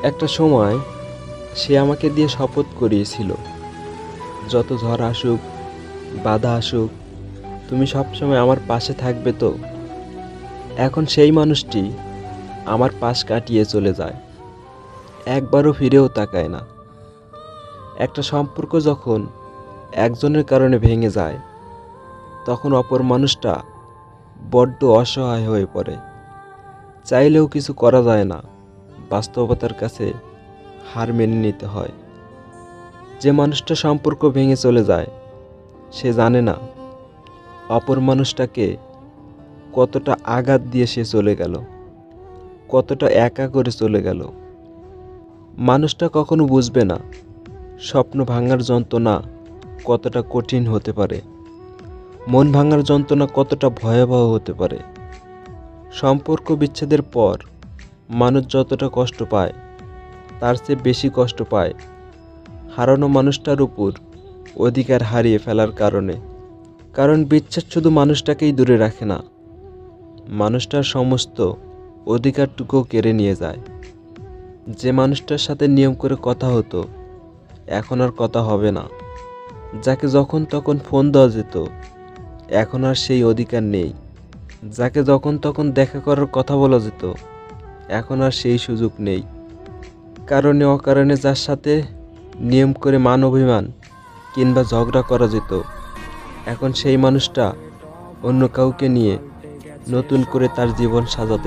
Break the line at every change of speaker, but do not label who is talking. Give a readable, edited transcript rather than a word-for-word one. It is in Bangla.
একটা সময় সে আমাকে দিয়ে শপথ করিয়েছিল, যত ঝড় আসুক, বাধা আসুক, তুমি সবসময় আমার পাশে থাকবে তো। এখন সেই মানুষটি আমার পাশ কাটিয়ে চলে যায়, একবারও ফিরেও তাকায় না। একটা সম্পর্ক যখন একজনের কারণে ভেঙে যায়, তখন অপর মানুষটা বড্ড অসহায় হয়ে পড়ে। চাইলেও কিছু করা যায় না, বাস্তবতার কাছে হার মেনে নিতে হয়। যে মানুষটা সম্পর্ক ভেঙে চলে যায়, সে জানে না অপর মানুষটাকে কতটা আঘাত দিয়ে সে চলে গেল, কতটা একা করে চলে গেল। মানুষটা কখনো বুঝবে না স্বপ্ন ভাঙার যন্ত্রণা কতটা কঠিন হতে পারে, মন ভাঙার যন্ত্রণা কতটা ভয়াবহ হতে পারে। সম্পর্ক বিচ্ছেদের পর মানুষ যতটা কষ্ট পায়, তার চেয়ে বেশি কষ্ট পায় হারানো মানুষটার উপর অধিকার হারিয়ে ফেলার কারণে। কারণ বিচ্ছেদ শুধু মানুষটাকেই দূরে রাখে না, মানুষটার সমস্ত অধিকারটুকুও কেড়ে নিয়ে যায়। যে মানুষটার সাথে নিয়ম করে কথা হতো, এখন আর কথা হবে না। যাকে যখন তখন ফোন দেওয়া যেত, এখন আর সেই অধিকার নেই। যাকে যখন তখন দেখা করার কথা বলা যেত, এখন আর সেই সুযোগ নেই। কারণে অকারণে যার সাথে নিয়ম করে মান অভিমান কিংবা ঝগড়া করা যেত, এখন সেই মানুষটা অন্য কাউকে নিয়ে নতুন করে তার জীবন সাজাতে